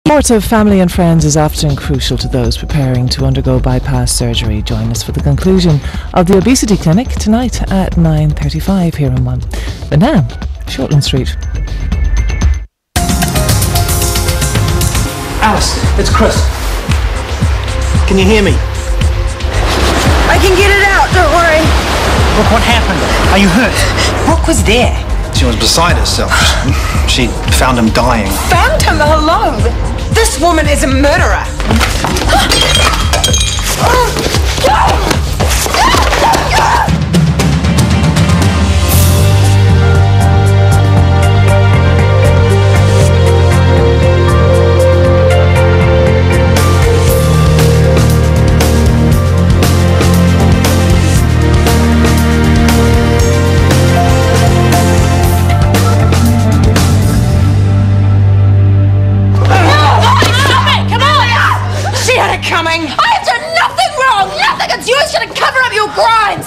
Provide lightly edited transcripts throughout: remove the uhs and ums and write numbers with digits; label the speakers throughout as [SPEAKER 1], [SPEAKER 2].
[SPEAKER 1] Support of family and friends is often crucial to those preparing to undergo bypass surgery. Join us for the conclusion of the obesity clinic tonight at 9:35 here on 1. But now, Shortland Street.
[SPEAKER 2] Alice, it's Chris. Can you hear me?
[SPEAKER 3] I can get it out, don't worry.
[SPEAKER 2] Look, what happened? Are you hurt?
[SPEAKER 3] Brooke was there.
[SPEAKER 4] She was beside herself. She found him dying.
[SPEAKER 3] Found him? Hello? This woman is a murderer.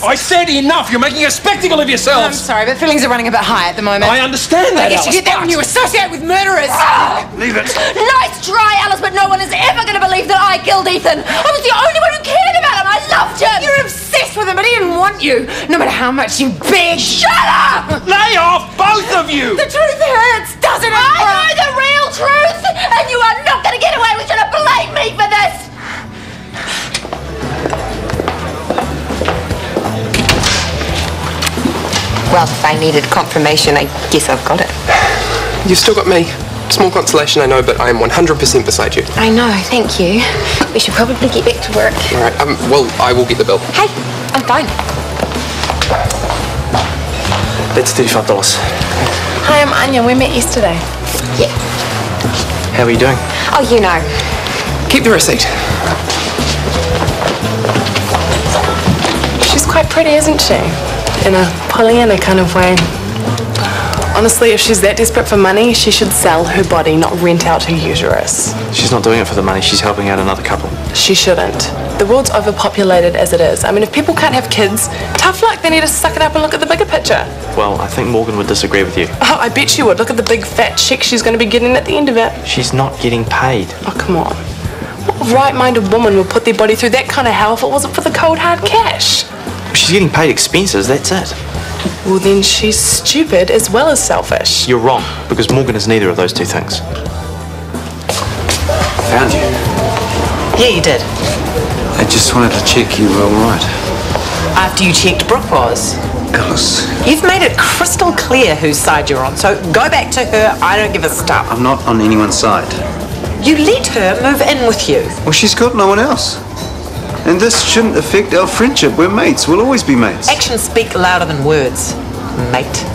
[SPEAKER 5] I said enough! You're making a spectacle of yourselves!
[SPEAKER 3] I'm sorry, but feelings are running a bit high at the moment.
[SPEAKER 5] I understand that,
[SPEAKER 3] I guess you
[SPEAKER 5] Alice,
[SPEAKER 3] get that when you associate with murderers.
[SPEAKER 4] Leave it.
[SPEAKER 6] Nice try, Alice, but no one is ever going to believe that I killed Ethan. I was the only one who cared about him. I loved him.
[SPEAKER 3] You're obsessed with him, but he didn't want you. No matter how much you begged.
[SPEAKER 6] Shut up!
[SPEAKER 5] Lay off, both of you!
[SPEAKER 3] The truth hurts, doesn't it?
[SPEAKER 6] I know the real truth, and you are not going to get away with trying to blame me for this.
[SPEAKER 7] Well, if I needed confirmation, I guess I've got it.
[SPEAKER 8] You've still got me. Small consolation, I know, but I am 100% beside you.
[SPEAKER 7] I know, thank you. We should probably get back to work.
[SPEAKER 8] All right, well, I will get the bill.
[SPEAKER 7] Hey, I'm fine.
[SPEAKER 2] That's $35.
[SPEAKER 9] Hi, I'm Anya. We met yesterday.
[SPEAKER 7] Yeah.
[SPEAKER 2] How are you doing?
[SPEAKER 7] Oh, you know.
[SPEAKER 8] Keep the receipt.
[SPEAKER 9] She's quite pretty, isn't she? In a Pollyanna kind of way. Honestly, if she's that desperate for money, she should sell her body, not rent out her uterus.
[SPEAKER 2] She's not doing it for the money. She's helping out another couple.
[SPEAKER 9] She shouldn't. The world's overpopulated as it is. I mean, if people can't have kids, tough luck. They need to suck it up and look at the bigger picture.
[SPEAKER 2] Well, I think Morgan would disagree with you.
[SPEAKER 9] Oh, I bet she would. Look at the big fat check she's going to be getting at the end of it.
[SPEAKER 2] She's not getting paid.
[SPEAKER 9] Oh, come on. What right-minded woman would put their body through that kind of hell if it wasn't for the cold, hard cash?
[SPEAKER 2] She's getting paid expenses, that's it.
[SPEAKER 9] Well, then she's stupid as well as selfish.
[SPEAKER 2] You're wrong, because Morgan is neither of those two things.
[SPEAKER 4] Found you.
[SPEAKER 10] Yeah, you did.
[SPEAKER 4] I just wanted to check you were all right.
[SPEAKER 10] After you checked Brooke was.
[SPEAKER 4] Alice.
[SPEAKER 10] You've made it crystal clear whose side you're on, so go back to her. I don't give a stuff.
[SPEAKER 4] I'm not on anyone's side.
[SPEAKER 10] You let her move in with you.
[SPEAKER 4] Well, she's got no one else. And this shouldn't affect our friendship. We're mates. We'll always be mates.
[SPEAKER 10] Actions speak louder than words, mate.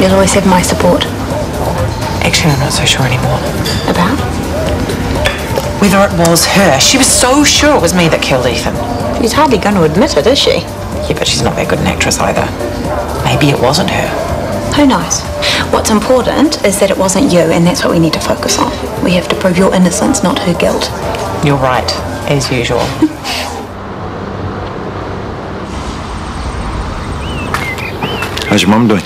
[SPEAKER 6] You'll always have my support.
[SPEAKER 10] Actually, I'm not so sure anymore.
[SPEAKER 6] About?
[SPEAKER 10] Whether it was her. She was so sure it was me that killed Ethan.
[SPEAKER 6] She's hardly going to admit it, is she?
[SPEAKER 10] Yeah, but she's not that good an actress either. Maybe it wasn't her.
[SPEAKER 6] Who knows? What's important is that it wasn't you, and that's what we need to focus on. We have to prove your innocence, not her guilt.
[SPEAKER 10] You're right, as usual.
[SPEAKER 4] How's your mum doing?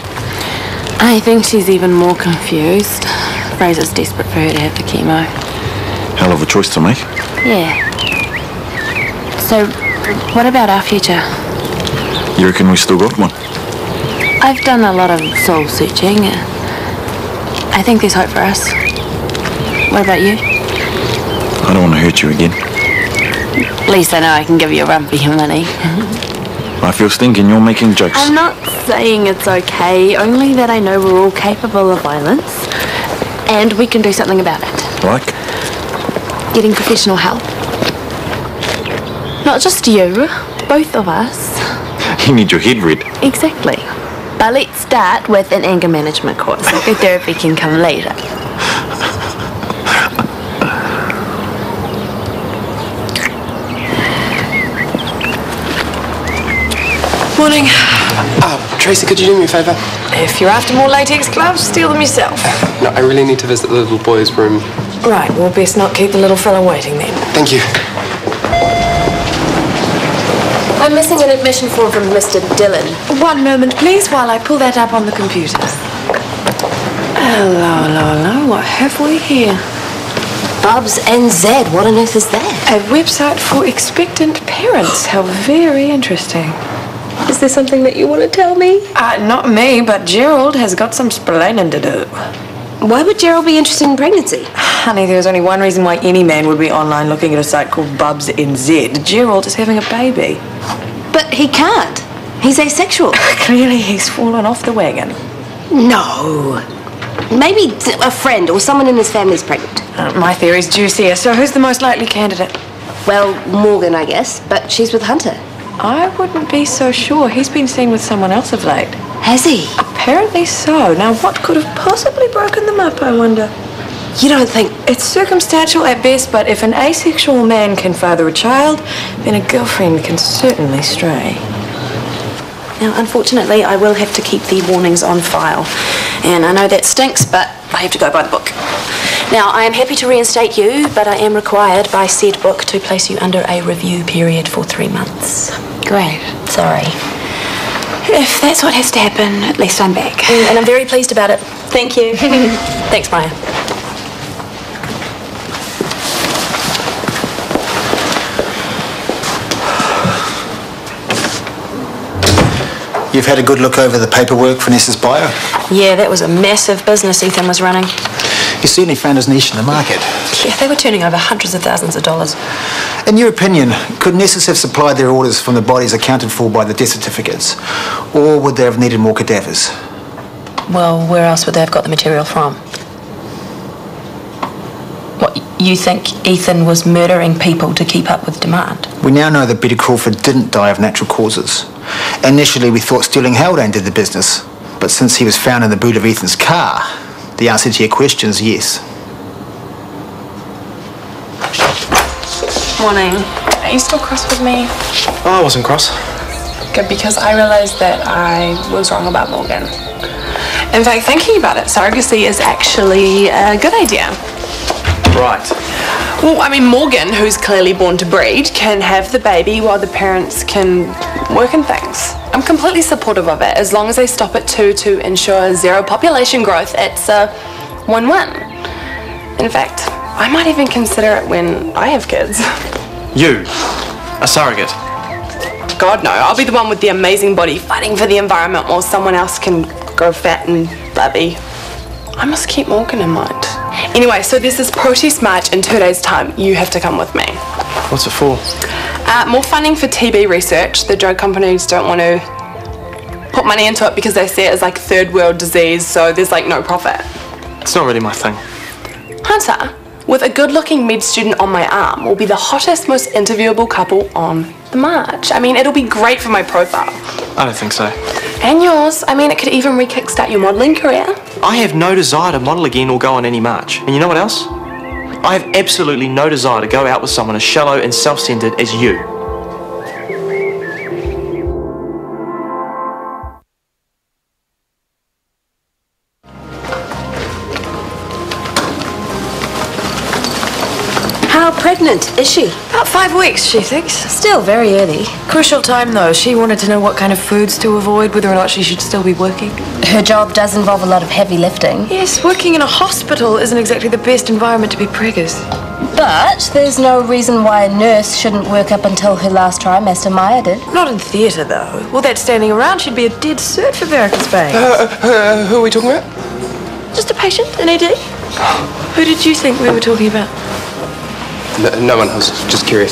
[SPEAKER 9] I think she's even more confused. Fraser's desperate for her to have the chemo.
[SPEAKER 4] Hell of a choice to make.
[SPEAKER 9] Yeah. So, what about our future?
[SPEAKER 4] You reckon we still got one?
[SPEAKER 9] I've done a lot of soul searching. I think there's hope for us. What about you?
[SPEAKER 4] I don't want to hurt you again.
[SPEAKER 9] At least I know I can give you a run for your money.
[SPEAKER 4] I feel stinking you're making jokes.
[SPEAKER 9] I'm not saying it's okay, only that I know we're all capable of violence. And we can do something about it.
[SPEAKER 4] Like?
[SPEAKER 9] Getting professional help. Not just you, both of us.
[SPEAKER 4] You need your head read.
[SPEAKER 9] Exactly. But let's start with an anger management course. Psychotherapy can come later.
[SPEAKER 3] Morning.
[SPEAKER 8] Tracy, could you do me a favour?
[SPEAKER 3] If you're after more latex gloves, steal them yourself.
[SPEAKER 8] No, I really need to visit the little boy's room.
[SPEAKER 3] Right, well, best not keep the little fella waiting then.
[SPEAKER 8] Thank you.
[SPEAKER 9] I'm missing an admission form from Mr. Dillon. One moment, please, while I pull that up on the computer. Hello. What have we here?
[SPEAKER 7] Bubs and Zed, what on earth is that?
[SPEAKER 9] A website for expectant parents. How very interesting.
[SPEAKER 7] Is there something that you want to tell me?
[SPEAKER 9] Not me, but Gerald has got some splaining to do.
[SPEAKER 7] Why would Gerald be interested in pregnancy?
[SPEAKER 10] Honey, there's only one reason why any man would be online looking at a site called Bubs NZ. Gerald is having a baby.
[SPEAKER 7] But he can't. He's asexual.
[SPEAKER 10] Clearly he's fallen off the wagon.
[SPEAKER 7] No. Maybe a friend or someone in his family's pregnant.
[SPEAKER 10] My theory's juicier, so who's the most likely candidate?
[SPEAKER 7] Well, Morgan, I guess, but she's with Hunter.
[SPEAKER 10] I wouldn't be so sure. He's been seen with someone else of late.
[SPEAKER 7] Has he?
[SPEAKER 10] Apparently so. Now, what could have possibly broken them up, I wonder?
[SPEAKER 7] You don't think...
[SPEAKER 10] It's circumstantial at best, but if an asexual man can father a child, then a girlfriend can certainly stray.
[SPEAKER 6] Now, unfortunately, I will have to keep the warnings on file. And I know that stinks, but I have to go by the book. Now, I am happy to reinstate you, but I am required by said book to place you under a review period for 3 months.
[SPEAKER 7] Great. Sorry.
[SPEAKER 6] If that's what has to happen, at least I'm back. And I'm very pleased about it. Thank you. Thanks, Maya.
[SPEAKER 11] You've had a good look over the paperwork for Nessa's bio?
[SPEAKER 6] Yeah, that was a massive business Ethan was running.
[SPEAKER 11] He certainly found his niche in the market.
[SPEAKER 6] Yeah, they were turning over hundreds of thousands of dollars.
[SPEAKER 11] In your opinion, could Nessa's have supplied their orders from the bodies accounted for by the death certificates? Or would they have needed more cadavers?
[SPEAKER 6] Well, where else would they have got the material from? What, you think Ethan was murdering people to keep up with demand?
[SPEAKER 11] We now know that Betty Crawford didn't die of natural causes. Initially, we thought Sterling Haldane did the business, but since he was found in the boot of Ethan's car, the answer to your question is yes.
[SPEAKER 9] Morning. Are you still cross with me?
[SPEAKER 8] Oh, I wasn't cross.
[SPEAKER 9] Good, because I realised that I was wrong about Morgan. In fact, thinking about it, surrogacy is actually a good idea.
[SPEAKER 8] Right.
[SPEAKER 9] Well, I mean, Morgan, who's clearly born to breed, can have the baby while the parents can work and things. I'm completely supportive of it, as long as they stop it to ensure zero population growth. It's a win-win. In fact, I might even consider it when I have kids.
[SPEAKER 8] You? A surrogate?
[SPEAKER 9] God, no. I'll be the one with the amazing body fighting for the environment while someone else can grow fat and flabby. I must keep Morgan in mind. Anyway, so there's this protest march in 2 days' time. You have to come with me.
[SPEAKER 8] What's it for?
[SPEAKER 9] More funding for TB research. The drug companies don't want to put money into it because they see it as like third world disease, so there's like no profit.
[SPEAKER 8] It's not really my thing.
[SPEAKER 9] Hunter, with a good-looking med student on my arm, will be the hottest, most interviewable couple on the march. I mean, it'll be great for my profile.
[SPEAKER 8] I don't think so.
[SPEAKER 9] And yours. I mean, it could even re-kickstart your modelling career.
[SPEAKER 8] I have no desire to model again or go on any march. And you know what else? I have absolutely no desire to go out with someone as shallow and self-centered as you.
[SPEAKER 7] How pregnant is she?
[SPEAKER 10] About 5 weeks, she thinks.
[SPEAKER 7] Still very early.
[SPEAKER 10] Crucial time, though. She wanted to know what kind of foods to avoid, whether or not she should still be working.
[SPEAKER 7] Her job does involve a lot of heavy lifting.
[SPEAKER 10] Yes, working in a hospital isn't exactly the best environment to be preggers.
[SPEAKER 7] But there's no reason why a nurse shouldn't work up until her last trimester, Maya did.
[SPEAKER 10] Not in theatre, though. All that standing around should be a dead cert for varicose veins.
[SPEAKER 8] Who are we talking about?
[SPEAKER 10] Just a patient, an ED. Who did you think we were talking about?
[SPEAKER 8] No one. I was just curious.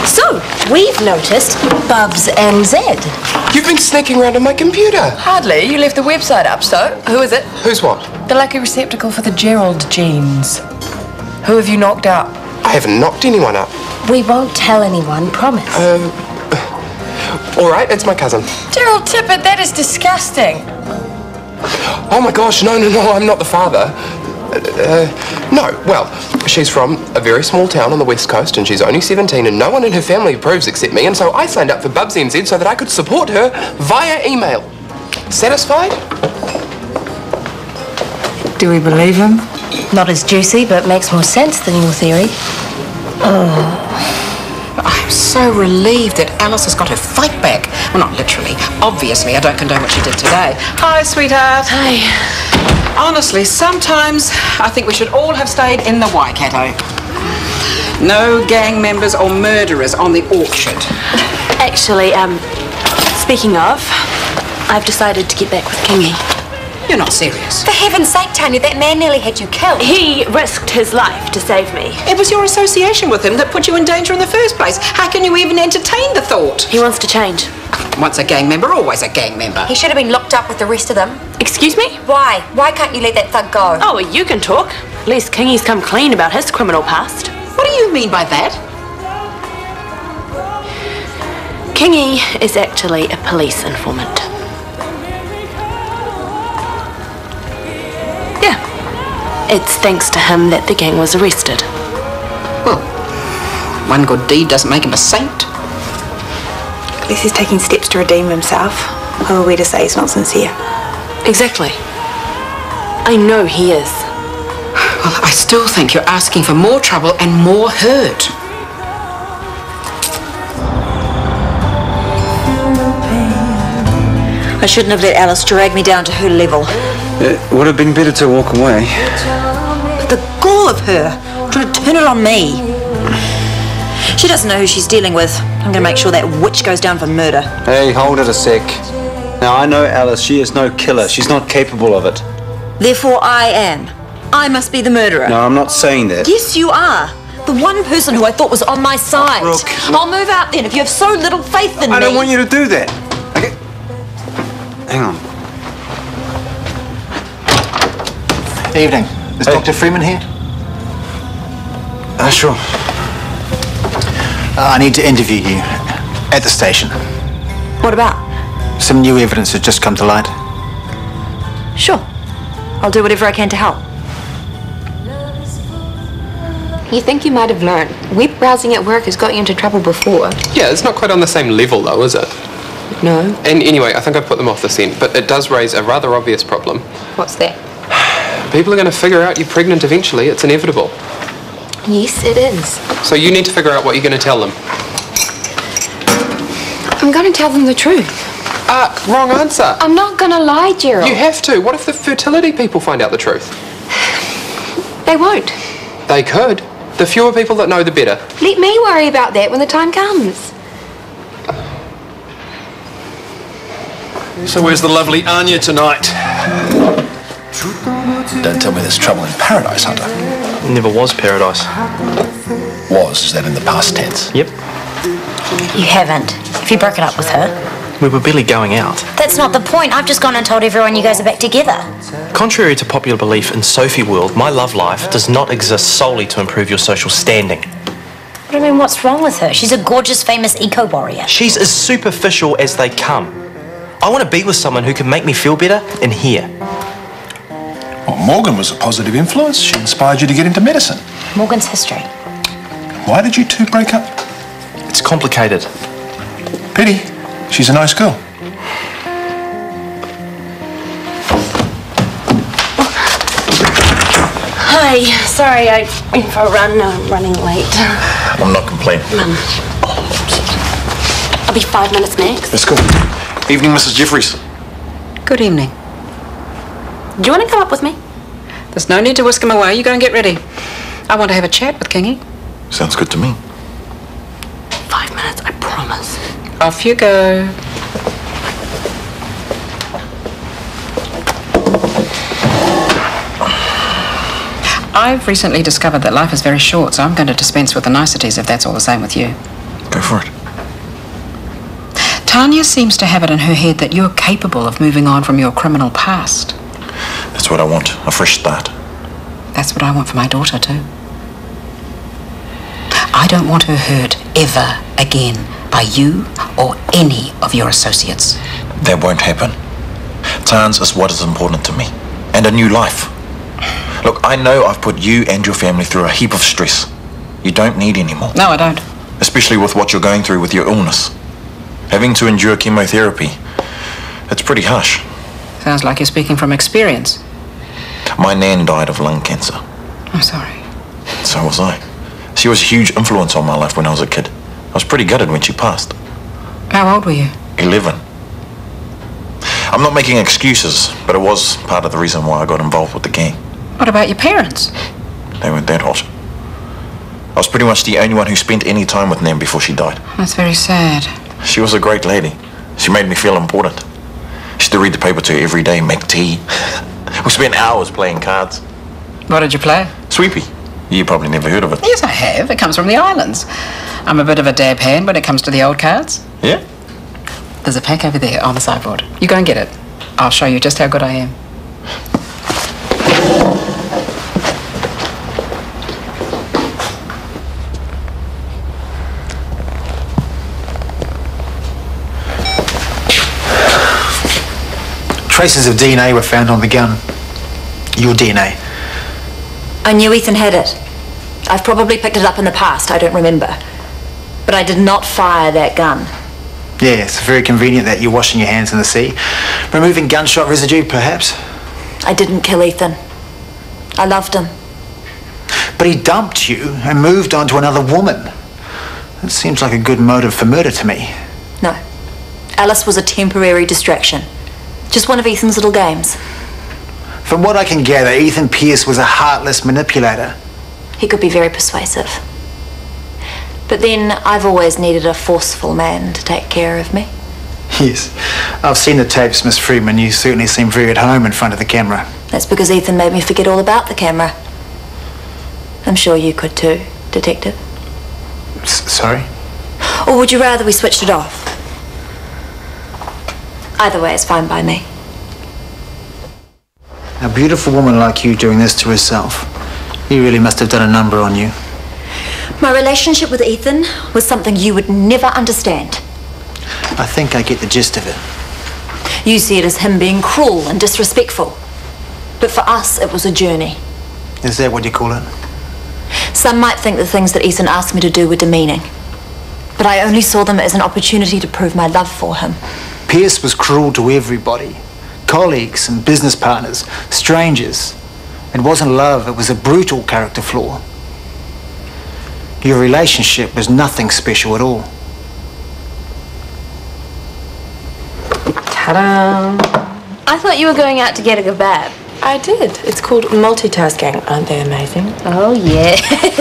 [SPEAKER 7] So, we've noticed Bubs and Zed.
[SPEAKER 8] You've been sneaking around on my computer.
[SPEAKER 10] Hardly. You left the website up, so who is it?
[SPEAKER 8] Who's what?
[SPEAKER 10] The lucky receptacle for the Gerald genes. Who have you knocked out?
[SPEAKER 8] I haven't knocked anyone up.
[SPEAKER 7] We won't tell anyone, promise.
[SPEAKER 8] All right, it's my cousin.
[SPEAKER 10] Gerald Tippett, that is disgusting.
[SPEAKER 8] Oh my gosh, no, I'm not the father. No, well, she's from a very small town on the west coast and she's only 17 and no one in her family approves except me, and so I signed up for Bubs NZ so that I could support her via email. Satisfied?
[SPEAKER 10] Do we believe him?
[SPEAKER 7] Not as juicy, but makes more sense than your theory.
[SPEAKER 12] I'm so relieved that Alice has got her fight back. Well, not literally. Obviously, I don't condone what she did today. Hi, sweetheart.
[SPEAKER 9] Hi.
[SPEAKER 12] Honestly, sometimes I think we should all have stayed in the Waikato. No gang members or murderers on the orchard.
[SPEAKER 6] Actually, speaking of, I've decided to get back with Kingy.
[SPEAKER 12] You're not serious.
[SPEAKER 7] For heaven's sake, Tanya, that man nearly had you killed.
[SPEAKER 6] He risked his life to save me.
[SPEAKER 12] It was your association with him that put you in danger in the first place. How can you even entertain the thought?
[SPEAKER 6] He wants to change.
[SPEAKER 12] Once a gang member, always a gang member.
[SPEAKER 7] He should have been locked up with the rest of them.
[SPEAKER 6] Excuse me?
[SPEAKER 7] Why? Why can't you let that thug go?
[SPEAKER 6] Oh, well, you can talk. At least Kingy's come clean about his criminal past.
[SPEAKER 12] What do you mean by that?
[SPEAKER 6] Kingy is actually a police informant. Yeah. It's thanks to him that the gang was arrested.
[SPEAKER 12] Well, one good deed doesn't make him a saint.
[SPEAKER 13] At least he's taking steps to redeem himself. Who are we to say he's not sincere?
[SPEAKER 6] Exactly. I know he is.
[SPEAKER 12] Well, I still think you're asking for more trouble and more hurt.
[SPEAKER 14] I shouldn't have let Alice drag me down to her level.
[SPEAKER 4] It would have been better to walk away.
[SPEAKER 14] But the gall of her, trying to turn it on me. She doesn't know who she's dealing with. I'm going to make sure that witch goes down for murder.
[SPEAKER 4] Hey, hold it a sec. Now, I know Alice. She is no killer. She's not capable of it.
[SPEAKER 14] Therefore, I am. I must be the murderer.
[SPEAKER 4] No, I'm not saying that.
[SPEAKER 14] Yes, you are. The one person who I thought was on my side.
[SPEAKER 4] Brooke.
[SPEAKER 14] I'll move out then if you have so little faith in me.
[SPEAKER 4] I don't want you to do that. Okay. Hang on.
[SPEAKER 11] Evening. Is Dr. Freeman here?
[SPEAKER 4] Sure.
[SPEAKER 11] I need to interview you at the station.
[SPEAKER 14] What about?
[SPEAKER 11] Some new evidence has just come to light.
[SPEAKER 14] Sure. I'll do whatever I can to help.
[SPEAKER 10] You think you might have learned. Web browsing at work has got you into trouble before.
[SPEAKER 8] Yeah, it's not quite on the same level though, is it?
[SPEAKER 10] No.
[SPEAKER 8] And anyway, I think I've put them off the scent, but it does raise a rather obvious problem.
[SPEAKER 10] What's that?
[SPEAKER 8] People are going to figure out you're pregnant eventually. It's inevitable.
[SPEAKER 10] Yes, it is.
[SPEAKER 8] So you need to figure out what you're going to tell them.
[SPEAKER 10] I'm going to tell them the truth.
[SPEAKER 8] Wrong answer.
[SPEAKER 10] I'm not going to lie, Gerald.
[SPEAKER 8] You have to. What if the fertility people find out the truth?
[SPEAKER 10] They won't.
[SPEAKER 8] They could. The fewer people that know, the better.
[SPEAKER 10] Let me worry about that when the time comes.
[SPEAKER 5] So where's the lovely Anya tonight?
[SPEAKER 15] Don't tell me there's trouble in paradise, Hunter.
[SPEAKER 16] Never was paradise.
[SPEAKER 15] Was, is that in the past tense?
[SPEAKER 16] Yep.
[SPEAKER 14] You haven't. Have you broken up with her?
[SPEAKER 16] We were barely going out.
[SPEAKER 14] That's not the point. I've just gone and told everyone you guys are back together.
[SPEAKER 16] Contrary to popular belief in Sophie world, my love life does not exist solely to improve your social standing.
[SPEAKER 14] What do you mean, what's wrong with her? She's a gorgeous, famous eco-warrior.
[SPEAKER 16] She's as superficial as they come. I want to be with someone who can make me feel better in here.
[SPEAKER 15] Well, Morgan was a positive influence. She inspired you to get into medicine.
[SPEAKER 14] Morgan's history.
[SPEAKER 15] Why did you two break up?
[SPEAKER 16] It's complicated.
[SPEAKER 15] Pity. She's a nice girl.
[SPEAKER 6] Hi, sorry, I went for a run. I'm running late.
[SPEAKER 15] I'm not complaining.
[SPEAKER 6] Mum. I'll be 5 minutes next.
[SPEAKER 15] Let's go. Evening, Mrs. Jeffries.
[SPEAKER 12] Good evening.
[SPEAKER 6] Do you want to come up with me?
[SPEAKER 12] There's no need to whisk him away. You go and get ready. I want to have a chat with Kingy.
[SPEAKER 15] Sounds good to me.
[SPEAKER 6] 5 minutes, I promise.
[SPEAKER 12] Off you go. I've recently discovered that life is very short, so I'm going to dispense with the niceties if that's all the same with you.
[SPEAKER 15] Go for it.
[SPEAKER 12] Tanya seems to have it in her head that you're capable of moving on from your criminal past.
[SPEAKER 15] That's what I want, a fresh start.
[SPEAKER 12] That's what I want for my daughter, too. I don't want her hurt ever again by you or any of your associates.
[SPEAKER 15] That won't happen. Tans is what is important to me. And a new life. Look, I know I've put you and your family through a heap of stress. You don't need any more.
[SPEAKER 12] No, I don't.
[SPEAKER 15] Especially with what you're going through with your illness. Having to endure chemotherapy. It's pretty harsh.
[SPEAKER 12] Sounds like you're speaking from experience.
[SPEAKER 15] My nan died of lung cancer.
[SPEAKER 12] I'm sorry.
[SPEAKER 15] So was I. She was a huge influence on my life when I was a kid. was pretty gutted when she passed.
[SPEAKER 12] How old were you?
[SPEAKER 15] 11. I'm not making excuses, but it was part of the reason why I got involved with the gang.
[SPEAKER 12] What about your parents?
[SPEAKER 15] They weren't that hot. I was pretty much the only one who spent any time with Nam before she died.
[SPEAKER 12] That's very sad.
[SPEAKER 15] She was a great lady. She made me feel important. I used to read the paper to her every day, make tea. We spent hours playing cards.
[SPEAKER 12] What did you play?
[SPEAKER 15] Sweepy. You probably never heard of it.
[SPEAKER 12] Yes, I have. It comes from the islands. I'm a bit of a dab hand when it comes to the old cards.
[SPEAKER 15] Yeah?
[SPEAKER 12] There's a pack over there on the sideboard. You go and get it. I'll show you just how good I am.
[SPEAKER 11] Traces of DNA were found on the gun. Your DNA.
[SPEAKER 14] I knew Ethan had it. I've probably picked it up in the past, I don't remember. But I did not fire that gun.
[SPEAKER 11] Yeah, it's very convenient that you're washing your hands in the sea. Removing gunshot residue, perhaps?
[SPEAKER 14] I didn't kill Ethan. I loved him.
[SPEAKER 11] But he dumped you and moved on to another woman. That seems like a good motive for murder to me.
[SPEAKER 14] No. Alice was a temporary distraction. Just one of Ethan's little games.
[SPEAKER 11] From what I can gather, Ethan Pierce was a heartless manipulator.
[SPEAKER 14] He could be very persuasive. But then I've always needed a forceful man to take care of me.
[SPEAKER 11] Yes. I've seen the tapes, Miss Freeman. You certainly seem very at home in front of the camera.
[SPEAKER 14] That's because Ethan made me forget all about the camera. I'm sure you could too, Detective.
[SPEAKER 11] Sorry?
[SPEAKER 14] Or would you rather we switched it off? Either way is fine by me.
[SPEAKER 11] A beautiful woman like you doing this to herself. You really must have done a number on you.
[SPEAKER 14] My relationship with Ethan was something you would never understand.
[SPEAKER 11] I think I get the gist of it.
[SPEAKER 14] You see it as him being cruel and disrespectful. But for us, it was a journey.
[SPEAKER 11] Is that what you call it?
[SPEAKER 14] Some might think the things that Ethan asked me to do were demeaning. But I only saw them as an opportunity to prove my love for him.
[SPEAKER 11] Pierce was cruel to everybody. Colleagues and business partners, strangers. It wasn't love, it was a brutal character flaw. Your relationship was nothing special at all.
[SPEAKER 10] Ta-da!
[SPEAKER 7] I thought you were going out to get a kebab.
[SPEAKER 10] I did. It's called multitasking. Aren't they amazing?
[SPEAKER 7] Oh, yes. That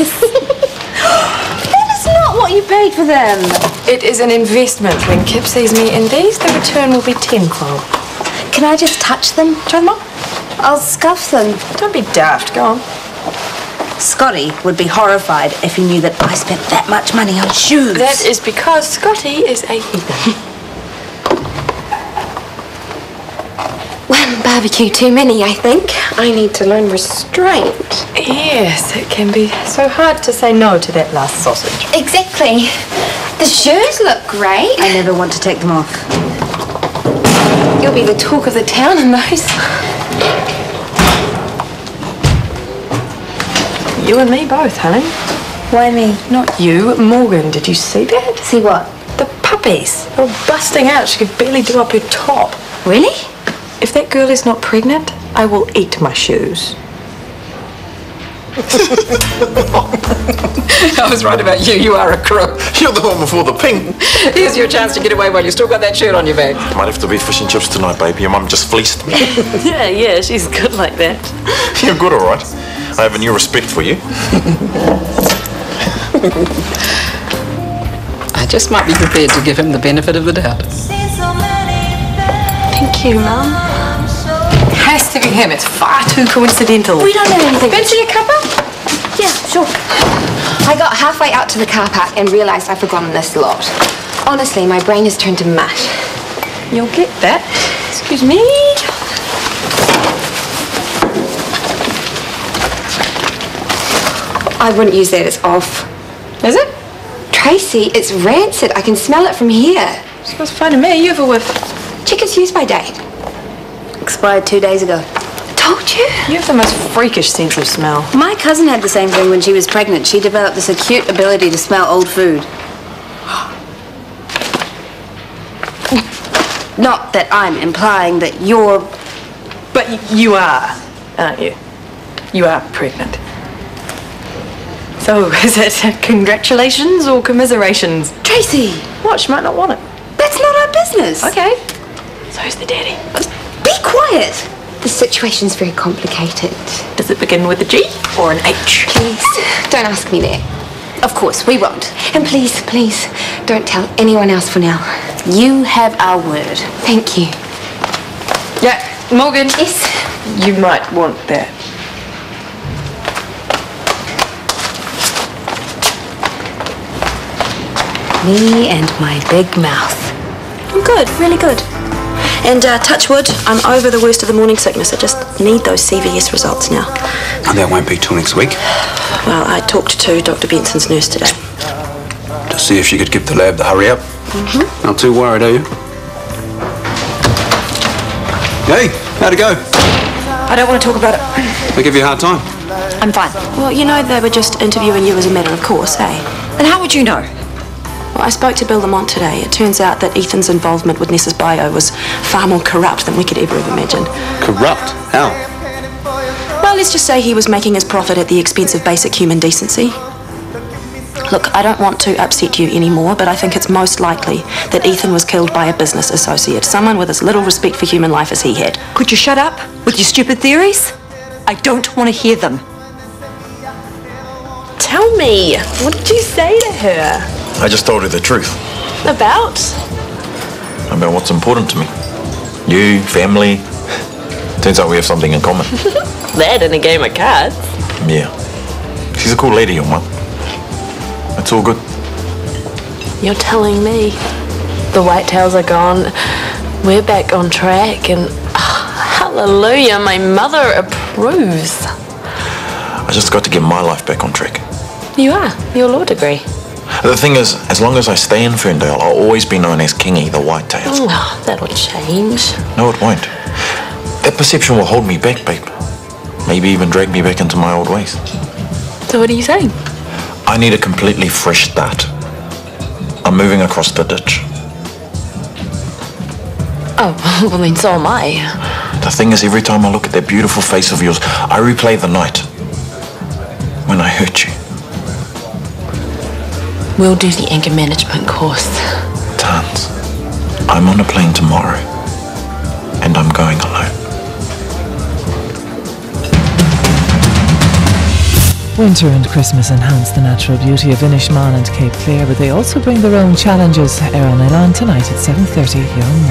[SPEAKER 7] is not what you paid for them.
[SPEAKER 10] It is an investment. When Kip sees me in these, the return will be tenfold.
[SPEAKER 7] Can I just touch them?
[SPEAKER 10] Try them on.
[SPEAKER 7] I'll scuff them.
[SPEAKER 10] Don't be daft. Go on.
[SPEAKER 14] Scotty would be horrified if he knew that I spent that much money on shoes.
[SPEAKER 10] That is because Scotty is a heathen.
[SPEAKER 3] One barbecue too many, I think. I need to learn restraint.
[SPEAKER 10] Yes, it can be so hard to say no to that last sausage.
[SPEAKER 3] Exactly. The shoes look great.
[SPEAKER 14] I never want to take them off.
[SPEAKER 3] You'll be the talk of the town in those.
[SPEAKER 10] You and me both, honey.
[SPEAKER 7] Why me?
[SPEAKER 10] Not you, Morgan. Did you see that?
[SPEAKER 7] See what?
[SPEAKER 10] The puppies. They were busting out. She could barely do up her top.
[SPEAKER 7] Really?
[SPEAKER 10] If that girl is not pregnant, I will eat my shoes. I was right about you. You are a crook.
[SPEAKER 15] You're the one before the ping.
[SPEAKER 10] Here's your chance to get away while you still got that shirt on your back.
[SPEAKER 15] Might have to be fish and chips tonight, baby. Your mum just fleeced me.
[SPEAKER 10] Yeah, she's good like that.
[SPEAKER 15] You're good, all right. I have a new respect for you.
[SPEAKER 12] I just might be prepared to give him the benefit of the doubt.
[SPEAKER 10] Thank you, Mum. Has to be him. It's far too coincidental.
[SPEAKER 3] We don't know anything.
[SPEAKER 10] Fancy a cuppa?
[SPEAKER 3] Yeah, sure. I got halfway out to the car park and realised I'd forgotten this lot. Honestly, my brain has turned to mush.
[SPEAKER 10] You'll get that. Excuse me.
[SPEAKER 3] I wouldn't use that, it's off.
[SPEAKER 10] Is it?
[SPEAKER 3] Tracy, it's rancid. I can smell it from here.
[SPEAKER 10] Smells fine to me. You have a whiff.
[SPEAKER 3] Check its use-by date.
[SPEAKER 14] Expired 2 days ago.
[SPEAKER 3] Told you.
[SPEAKER 10] You have the most freakish sense of smell.
[SPEAKER 14] My cousin had the same thing when she was pregnant. She developed this acute ability to smell old food. Not that I'm implying that you're...
[SPEAKER 10] But you are, aren't you? You are pregnant. So, is it congratulations or commiserations?
[SPEAKER 6] Tracy!
[SPEAKER 10] What? She might not want it.
[SPEAKER 6] That's not our business.
[SPEAKER 10] Okay. So who's the daddy?
[SPEAKER 6] Be quiet.
[SPEAKER 3] The situation's very complicated.
[SPEAKER 10] Does it begin with a G or an H?
[SPEAKER 3] Please, don't ask me that.
[SPEAKER 6] Of course, we won't.
[SPEAKER 3] And please, please, don't tell anyone else for now.
[SPEAKER 6] You have our word.
[SPEAKER 3] Thank you.
[SPEAKER 10] Yeah, Morgan.
[SPEAKER 3] Yes?
[SPEAKER 10] You might want that.
[SPEAKER 6] Me and my big mouth. I'm good, really good. And touch wood, I'm over the worst of the morning sickness. I just need those CVS results now.
[SPEAKER 17] And that won't be till next week.
[SPEAKER 6] Well, I talked to Dr. Benson's nurse today.
[SPEAKER 17] To see if she could give the lab the hurry up.
[SPEAKER 6] Mm-hmm.
[SPEAKER 17] Not too worried, are you? Hey, how'd it go?
[SPEAKER 6] I don't want to talk about it.
[SPEAKER 17] They give you a hard time.
[SPEAKER 6] I'm fine. Well, you know they were just interviewing you as a matter of course, eh?
[SPEAKER 14] And how would you know?
[SPEAKER 6] Well, I spoke to Bill Lamont today. It turns out that Ethan's involvement with Nessa's bio was far more corrupt than we could ever have imagined.
[SPEAKER 17] Corrupt? How?
[SPEAKER 6] Well, let's just say he was making his profit at the expense of basic human decency. Look, I don't want to upset you anymore, but I think it's most likely that Ethan was killed by a business associate, someone with as little respect for human life as he had.
[SPEAKER 14] Could you shut up with your stupid theories? I don't want to hear them.
[SPEAKER 9] Tell me, what did you say to her?
[SPEAKER 15] I just told her the truth
[SPEAKER 9] About?
[SPEAKER 15] about what's important to me. You, family. Turns out we have something in common.
[SPEAKER 9] That in a game of cards.
[SPEAKER 15] Yeah. She's a cool lady, young one. It's all good.
[SPEAKER 9] You're telling me the whitetails are gone, we're back on track, and hallelujah, my mother approves.
[SPEAKER 15] I just got to get my life back on track.
[SPEAKER 9] You are. Your law degree.
[SPEAKER 15] The thing is, as long as I stay in Ferndale, I'll always be known as Kingy the Whitetails.
[SPEAKER 9] Oh, that'll change.
[SPEAKER 15] No, it won't. That perception will hold me back, babe. Maybe even drag me back into my old ways.
[SPEAKER 9] So what are you saying?
[SPEAKER 15] I need a completely fresh start. I'm moving across the ditch.
[SPEAKER 9] Oh, well then so am I.
[SPEAKER 15] The thing is, every time I look at that beautiful face of yours, I replay the night when I hurt you.
[SPEAKER 9] We'll do the anger management course.
[SPEAKER 15] Tans, I'm on a plane tomorrow, and I'm going alone.
[SPEAKER 1] Winter and Christmas enhance the natural beauty of Inishmaan and Cape Clear, but they also bring their own challenges. Air on Elan tonight at 7:30 here on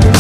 [SPEAKER 1] 1.